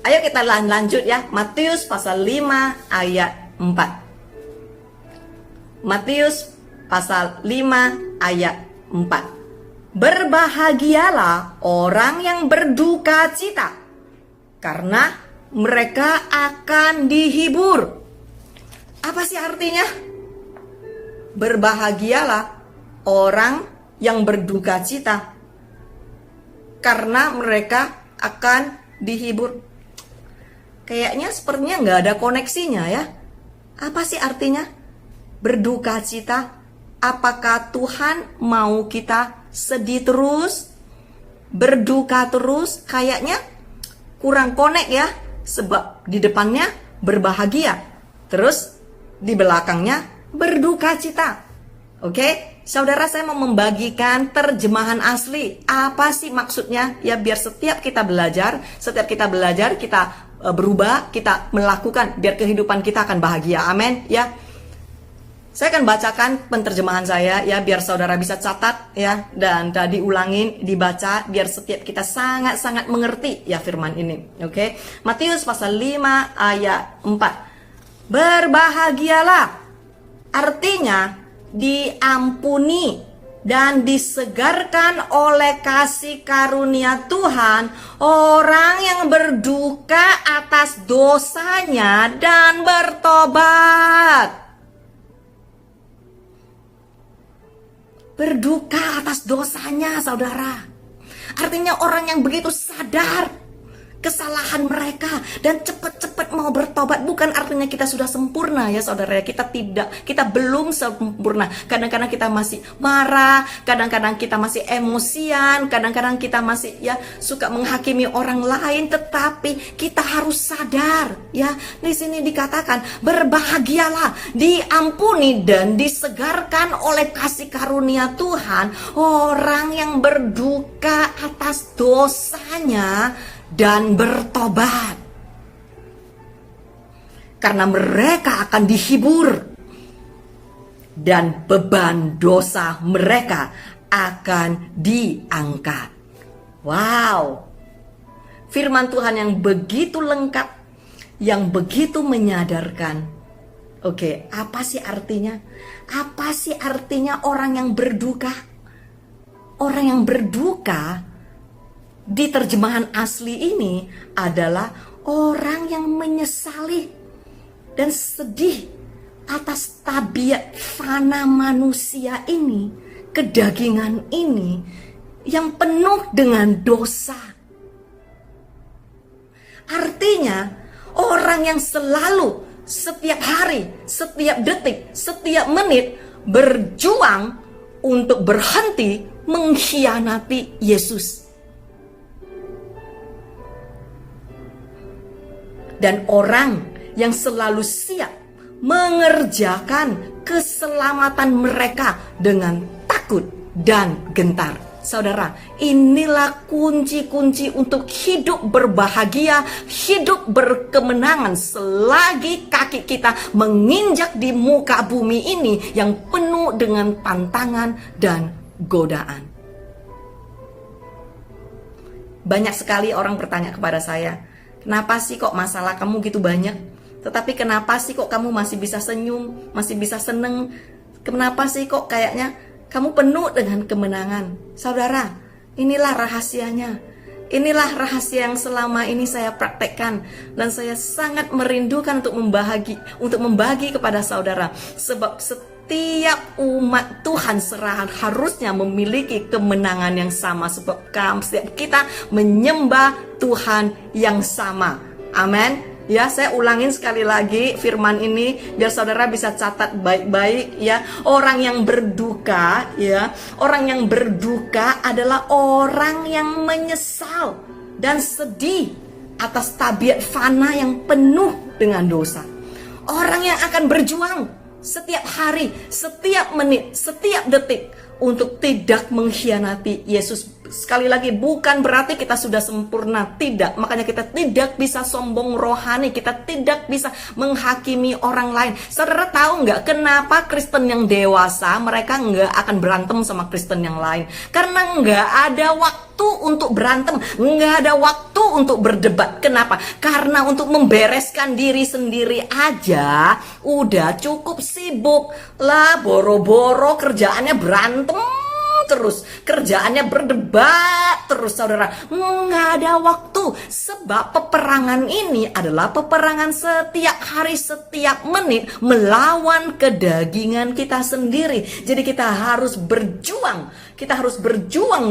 Ayo kita lanjut ya. Matius pasal 5 ayat 4. Matius pasal 5 ayat 4. Berbahagialah orang yang berduka cita, karena mereka akan dihibur. Apa sih artinya? Berbahagialah orang yang berduka cita, karena mereka akan dihibur. Kayaknya sepertinya nggak ada koneksinya ya. Apa sih artinya berduka cita? Apakah Tuhan mau kita sedih terus, berduka terus? Kayaknya kurang connect ya. Sebab di depannya berbahagia, terus di belakangnya berduka cita. Oke, saudara, saya mau membagikan terjemahan asli. Apa sih maksudnya? Ya biar setiap kita belajar, kita berubah, kita melakukan, biar kehidupan kita akan bahagia. Amin ya. Saya akan bacakan penterjemahan saya ya, biar saudara bisa catat ya, dan diulangin, dibaca, biar setiap kita sangat-sangat mengerti ya firman ini. Oke, Matius pasal 5 ayat 4. Berbahagialah, artinya diampuni dan disegarkan oleh kasih karunia Tuhan orang yang berduka atas dosanya dan bertobat. Berduka atas dosanya, saudara. Artinya orang yang begitu sadar kesalahan mereka dan cepat-cepat mau bertobat. Bukan artinya kita sudah sempurna ya saudara. Kita belum sempurna. Kadang-kadang kita masih marah, kadang-kadang kita masih emosian, kadang-kadang kita masih ya suka menghakimi orang lain. Tetapi kita harus sadar ya. Di sini dikatakan berbahagialah, diampuni dan disegarkan oleh kasih karunia Tuhan orang yang berduka atas dosanya dan bertobat, karena mereka akan dihibur dan beban dosa mereka akan diangkat. Wow, firman Tuhan yang begitu lengkap, yang begitu menyadarkan. Oke, apa sih artinya? Apa sih artinya orang yang berduka? Orang yang berduka di terjemahan asli ini adalah orang yang menyesali dan sedih atas tabiat fana manusia ini, kedagingan ini yang penuh dengan dosa. Artinya orang yang selalu, setiap hari, setiap detik, setiap menit berjuang untuk berhenti mengkhianati Yesus. Dan orang yang selalu siap mengerjakan keselamatan mereka dengan takut dan gentar. Saudara, inilah kunci-kunci untuk hidup berbahagia, hidup berkemenangan selagi kaki kita menginjak di muka bumi ini yang penuh dengan tantangan dan godaan. Banyak sekali orang bertanya kepada saya, kenapa sih kok masalah kamu gitu banyak? Tetapi kenapa sih kok kamu masih bisa senyum, masih bisa seneng? Kenapa sih kok kayaknya kamu penuh dengan kemenangan? Saudara, inilah rahasianya. Inilah rahasia yang selama ini saya praktekkan. Dan saya sangat merindukan untuk membagi kepada saudara. Sebab setiap umat Tuhan harusnya memiliki kemenangan yang sama. Sebab setiap kita menyembah Tuhan yang sama. Amin. Ya, saya ulangin sekali lagi firman ini biar saudara bisa catat baik-baik ya. Orang yang berduka ya, orang yang berduka adalah orang yang menyesal dan sedih atas tabiat fana yang penuh dengan dosa. Orang yang akan berjuang setiap hari, setiap menit, setiap detik untuk tidak mengkhianati Yesus. Sekali lagi, bukan berarti kita sudah sempurna, tidak. Makanya kita tidak bisa sombong rohani, kita tidak bisa menghakimi orang lain. Saudara tahu nggak kenapa Kristen yang dewasa mereka nggak akan berantem sama Kristen yang lain? Karena nggak ada waktu untuk berantem, nggak ada waktu untuk berdebat. Kenapa? Karena untuk membereskan diri sendiri aja udah cukup sibuk lah, boro-boro kerjaannya berantem terus, kerjaannya berdebat terus, saudara. Nggak ada waktu, sebab peperangan ini adalah peperangan setiap hari, setiap menit, melawan kedagingan kita sendiri. Jadi kita harus berjuang,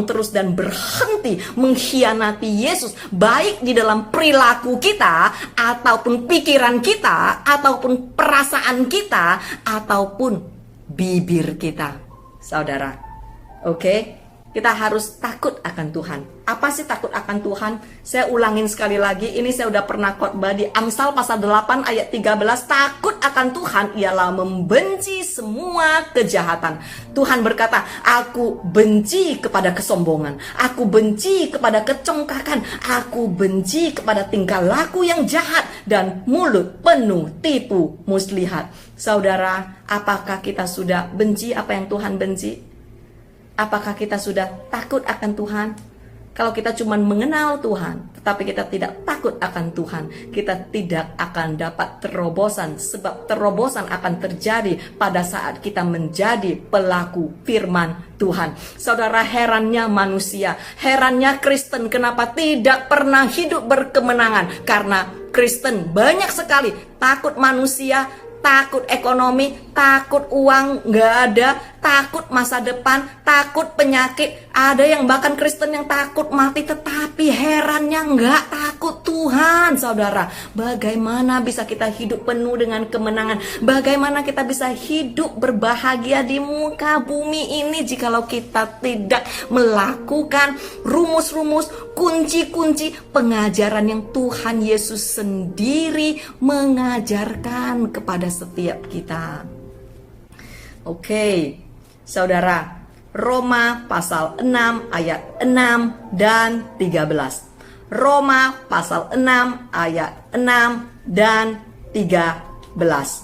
terus dan berhenti mengkhianati Yesus, baik di dalam perilaku kita, ataupun pikiran kita, ataupun perasaan kita, ataupun bibir kita, saudara. Oke? Kita harus takut akan Tuhan. Apa sih takut akan Tuhan? Saya ulangin sekali lagi, ini saya udah pernah khotbah di Amsal pasal 8 ayat 13. Takut akan Tuhan ialah membenci semua kejahatan. Tuhan berkata, aku benci kepada kesombongan, aku benci kepada kecongkakan, aku benci kepada tingkah laku yang jahat, dan mulut penuh tipu muslihat. Saudara, apakah kita sudah benci apa yang Tuhan benci? Apakah kita sudah takut akan Tuhan? Kalau kita cuma mengenal Tuhan, tetapi kita tidak takut akan Tuhan, kita tidak akan dapat terobosan. Sebab terobosan akan terjadi pada saat kita menjadi pelaku firman Tuhan. Saudara, herannya manusia, herannya Kristen, kenapa tidak pernah hidup berkemenangan? Karena Kristen banyak sekali takut manusia, takut ekonomi, takut uang nggak ada, takut masa depan, takut penyakit. Ada yang bahkan Kristen yang takut mati, tetapi herannya nggak takut Tuhan, saudara. Bagaimana bisa kita hidup penuh dengan kemenangan? Bagaimana kita bisa hidup berbahagia di muka bumi ini jikalau kita tidak melakukan rumus-rumus, kunci-kunci pengajaran yang Tuhan Yesus sendiri mengajarkan kepada setiap kita. Oke, saudara, Roma pasal 6 ayat 6 dan 13. Roma pasal 6 ayat 6 dan 13.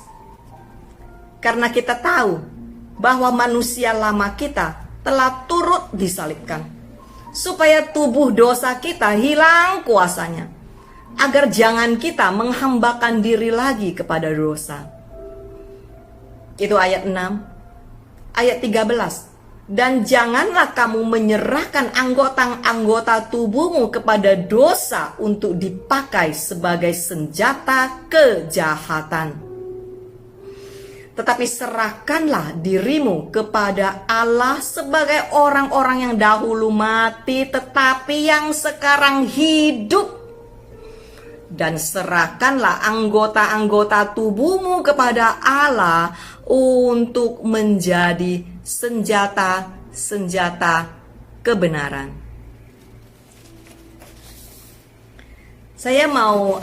Karena kita tahu bahwa manusia lama kita telah turut disalibkan, supaya tubuh dosa kita hilang kuasanya, agar jangan kita menghambakan diri lagi kepada dosa. Itu ayat 6. Ayat 13. Dan janganlah kamu menyerahkan anggota-anggota tubuhmu kepada dosa untuk dipakai sebagai senjata kejahatan. Tetapi serahkanlah dirimu kepada Allah sebagai orang-orang yang dahulu mati, tetapi yang sekarang hidup. Dan serahkanlah anggota-anggota tubuhmu kepada Allah untuk menjadi senjata-senjata kebenaran. Saya mau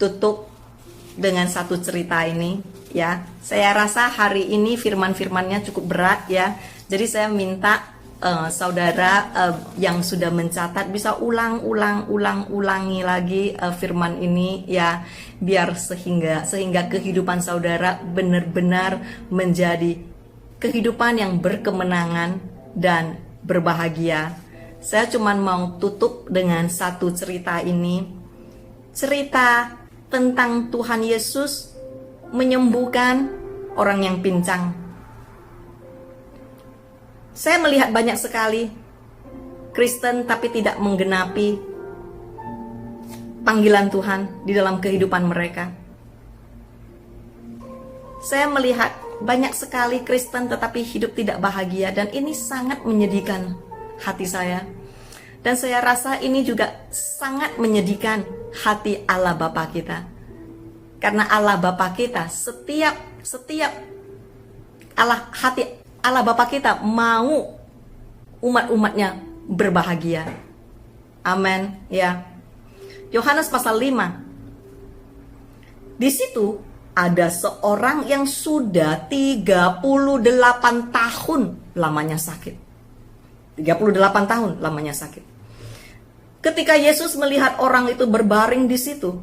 tutup dengan satu cerita ini, ya. Saya rasa hari ini firman-firmannya cukup berat, ya. Jadi saya minta saudara yang sudah mencatat bisa ulangi lagi firman ini, ya, biar sehingga kehidupan saudara benar-benar menjadi kehidupan yang berkemenangan dan berbahagia. Saya cuma mau tutup dengan satu cerita ini, cerita tentang Tuhan Yesus menyembuhkan orang yang pincang. Saya melihat banyak sekali Kristen tapi tidak menggenapi panggilan Tuhan di dalam kehidupan mereka. Saya melihat banyak sekali Kristen tetapi hidup tidak bahagia, dan ini sangat menyedihkan hati saya. Dan saya rasa ini juga sangat menyedihkan hati Allah Bapa kita. Karena Allah Bapa kita setiap Allah Bapa kita mau umat-umatnya berbahagia. Amin, ya. Yohanes pasal 5. Di situ ada seorang yang sudah 38 tahun lamanya sakit. 38 tahun lamanya sakit. Ketika Yesus melihat orang itu berbaring di situ,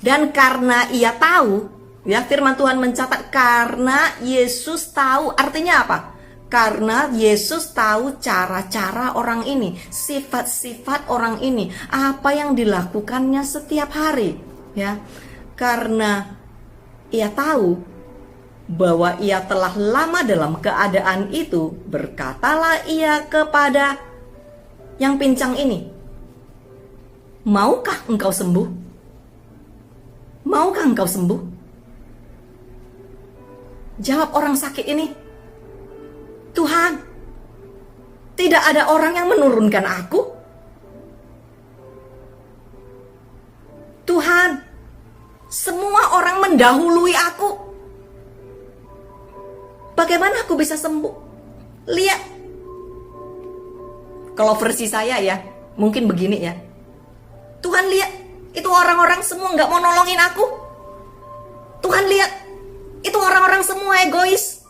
dan karena ia tahu, ya, firman Tuhan mencatat karena Yesus tahu, artinya apa? Karena Yesus tahu cara-cara orang ini, sifat-sifat orang ini, apa yang dilakukannya setiap hari, ya. Karena ia tahu, bahwa ia telah lama dalam keadaan itu, berkatalah ia kepada yang pincang ini, "Maukah engkau sembuh? Maukah engkau sembuh?" Jawab orang sakit ini, "Tuhan, tidak ada orang yang menurunkan aku. Tuhan, semua orang mendahului aku. Bagaimana aku bisa sembuh? Lihat." Kalau versi saya ya, mungkin begini ya. "Tuhan, lihat, itu orang-orang semua gak mau nolongin aku. Tuhan, lihat, itu orang-orang semua egois.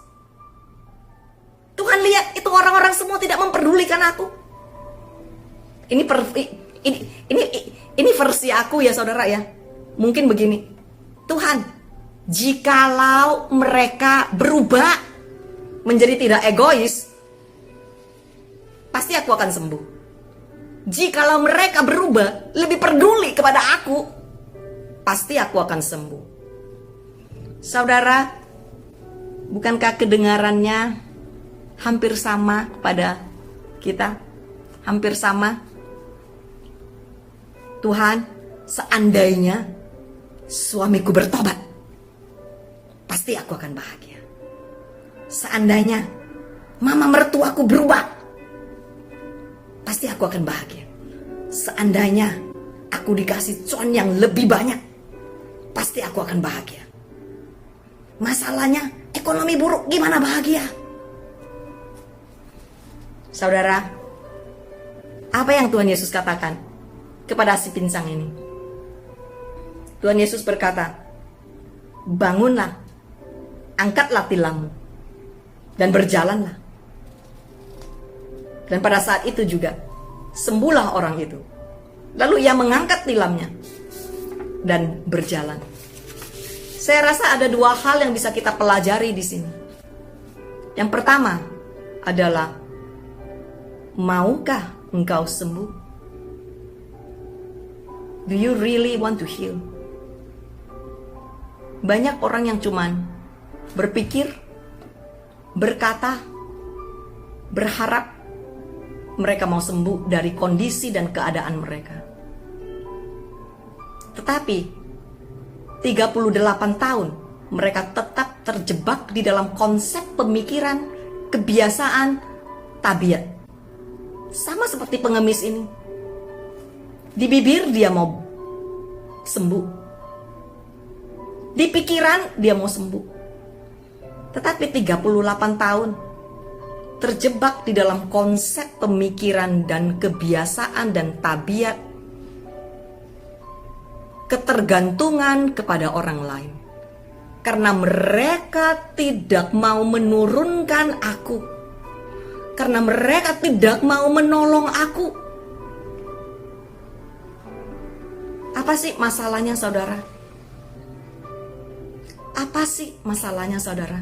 Tuhan, lihat, itu orang-orang semua tidak memperdulikan aku." Ini versi aku ya saudara ya. Mungkin begini. "Tuhan, jikalau mereka berubah menjadi tidak egois, pasti aku akan sembuh. Jikalau mereka berubah lebih peduli kepada aku, pasti aku akan sembuh." Saudara, bukankah kedengarannya hampir sama kepada kita? Hampir sama. "Tuhan, seandainya suamiku bertobat, pasti aku akan bahagia. Seandainya mama mertuaku berubah, pasti aku akan bahagia. Seandainya aku dikasih cuan yang lebih banyak, pasti aku akan bahagia. Masalahnya ekonomi buruk, gimana bahagia?" Saudara, apa yang Tuhan Yesus katakan kepada si pincang ini? Tuhan Yesus berkata, "Bangunlah, angkatlah tilammu, dan berjalanlah." Dan pada saat itu juga sembuhlah orang itu. Lalu ia mengangkat tilamnya dan berjalan. Saya rasa ada dua hal yang bisa kita pelajari di sini. Yang pertama adalah, maukah engkau sembuh? Do you really want to heal? Banyak orang yang cuman berpikir, berkata, berharap mereka mau sembuh dari kondisi dan keadaan mereka. Tetapi 38 tahun mereka tetap terjebak di dalam konsep pemikiran, kebiasaan, tabiat. Sama seperti pengemis ini. Di bibir dia mau sembuh, di pikiran dia mau sembuh. Tetapi 38 tahun terjebak di dalam konsep pemikiran dan kebiasaan dan tabiat, ketergantungan kepada orang lain. Karena mereka tidak mau menurunkan aku, karena mereka tidak mau menolong aku. Apa sih masalahnya saudara? Apa sih masalahnya saudara?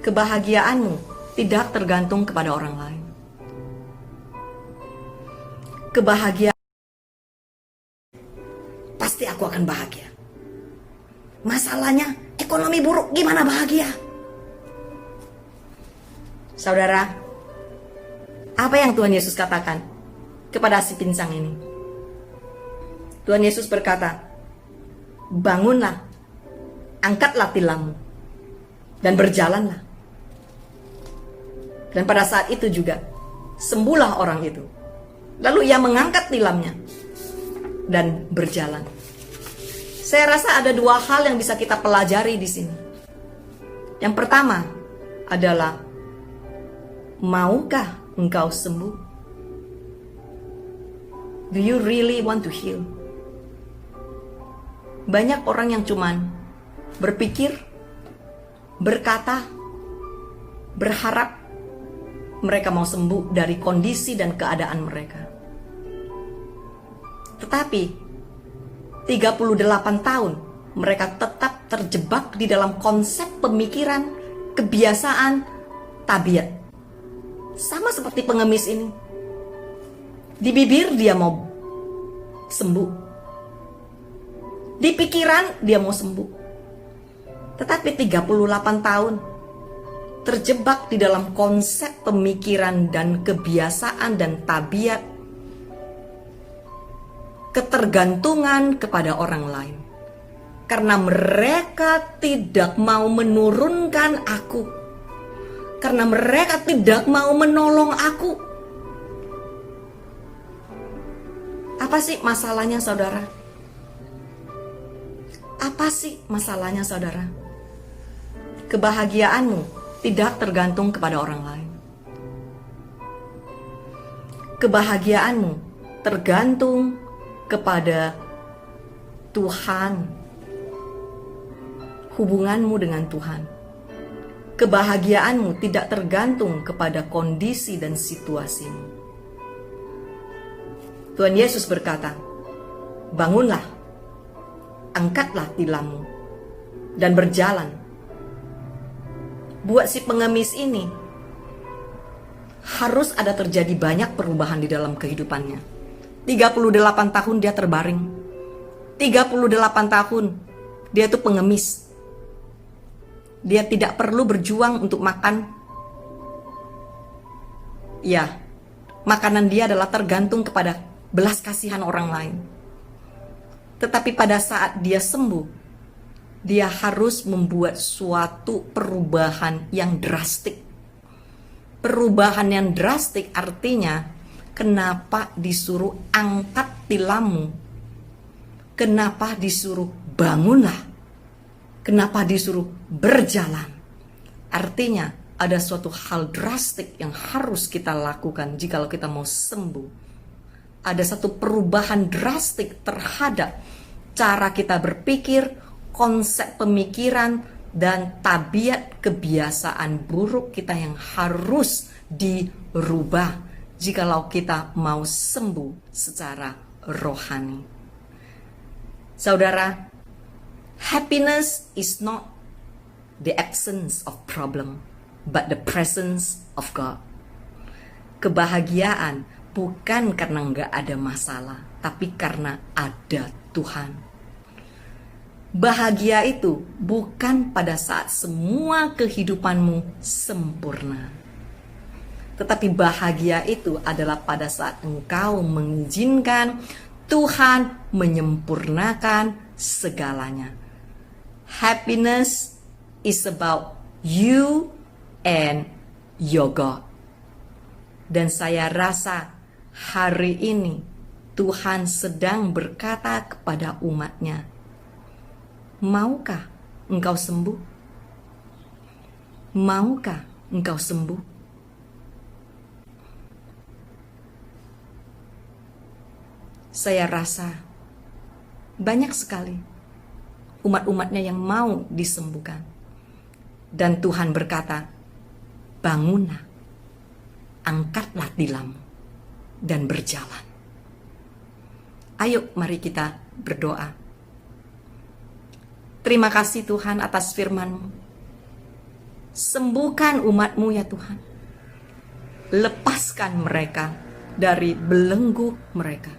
Kebahagiaanmu tidak tergantung kepada orang lain. Kebahagiaan, pasti aku akan bahagia. Masalahnya ekonomi buruk, gimana bahagia? Saudara, apa yang Tuhan Yesus katakan kepada si pincang ini? Tuhan Yesus berkata, "Bangunlah, angkatlah tilammu, dan berjalanlah." Dan pada saat itu juga sembuhlah orang itu. Lalu ia mengangkat tilamnya dan berjalan. Saya rasa ada dua hal yang bisa kita pelajari di sini. Yang pertama adalah, maukah engkau sembuh? Do you really want to heal? Banyak orang yang cuman berpikir, berkata, berharap mereka mau sembuh dari kondisi dan keadaan mereka. Tetapi 38 tahun mereka tetap terjebak di dalam konsep pemikiran, kebiasaan, tabiat. Sama seperti pengemis ini. Di bibir dia mau sembuh, di pikiran dia mau sembuh. Tetapi 38 tahun terjebak di dalam konsep pemikiran dan kebiasaan dan tabiat ketergantungan kepada orang lain. Karena mereka tidak mau menurunkan aku. Karena mereka tidak mau menolong aku. Apa sih masalahnya, saudara? Apa sih masalahnya, saudara? Kebahagiaanmu tidak tergantung kepada orang lain. Kebahagiaanmu tergantung kepada Tuhan. Hubunganmu dengan Tuhan. Kebahagiaanmu tidak tergantung kepada kondisi dan situasimu. Tuhan Yesus berkata, bangunlah, angkatlah tilammu, dan berjalan. Buat si pengemis ini, harus ada terjadi banyak perubahan di dalam kehidupannya. 38 tahun dia terbaring. 38 tahun dia tuh pengemis. Dia tidak perlu berjuang untuk makan. Ya, makanan dia adalah tergantung kepada belas kasihan orang lain. Tetapi pada saat dia sembuh, dia harus membuat suatu perubahan yang drastik. Perubahan yang drastik artinya, kenapa disuruh angkat tilammu? Kenapa disuruh bangunlah? Kenapa disuruh berjalan? Artinya ada suatu hal drastik yang harus kita lakukan jikalau kita mau sembuh. Ada satu perubahan drastik terhadap cara kita berpikir, konsep pemikiran, dan tabiat kebiasaan buruk kita yang harus dirubah jikalau kita mau sembuh secara rohani. Saudara, happiness is not the absence of problem, but the presence of God. Kebahagiaan bukan karena nggak ada masalah, tapi karena ada Tuhan. Bahagia itu bukan pada saat semua kehidupanmu sempurna. Tetapi bahagia itu adalah pada saat engkau mengizinkan Tuhan menyempurnakan segalanya. Happiness is about you and your God. Dan saya rasa hari ini Tuhan sedang berkata kepada umatnya, maukah engkau sembuh? Maukah engkau sembuh? Saya rasa banyak sekali umat-umatnya yang mau disembuhkan. Dan Tuhan berkata, bangunlah, angkatlah tilammu, dan berjalan. Ayo mari kita berdoa. Terima kasih Tuhan atas firman-Mu. Sembuhkan umat-Mu ya Tuhan. Lepaskan mereka dari belenggu mereka.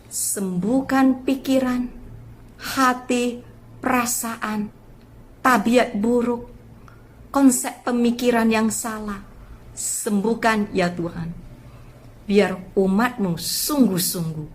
Sembuhkan pikiran, hati, perasaan, tabiat buruk, konsep pemikiran yang salah. Sembuhkan ya Tuhan. Biar umat-Mu sungguh-sungguh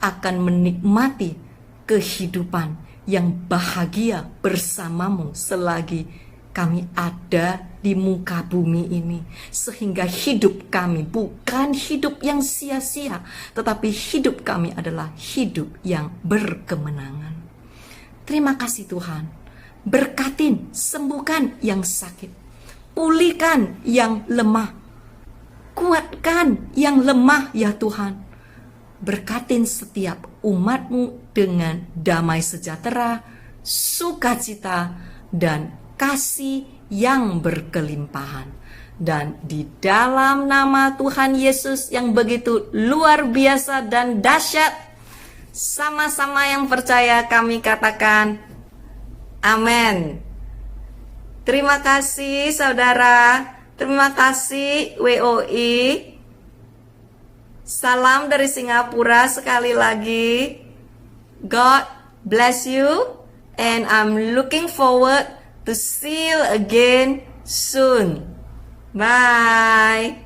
akan menikmati kehidupan yang bahagia bersama-Mu selagi kami ada di muka bumi ini. Sehingga hidup kami bukan hidup yang sia-sia, tetapi hidup kami adalah hidup yang berkemenangan. Terima kasih Tuhan. Berkatin, sembuhkan yang sakit. Pulihkan yang lemah. Kuatkan yang lemah ya Tuhan. Berkatin setiap umat-Mu dengan damai sejahtera, sukacita, dan kasih yang berkelimpahan. Dan di dalam nama Tuhan Yesus yang begitu luar biasa dan dahsyat, sama-sama yang percaya kami katakan amin. Terima kasih saudara. Terima kasih WOI. Salam dari Singapura sekali lagi. God bless you and I'm looking forward to see you again soon. Bye.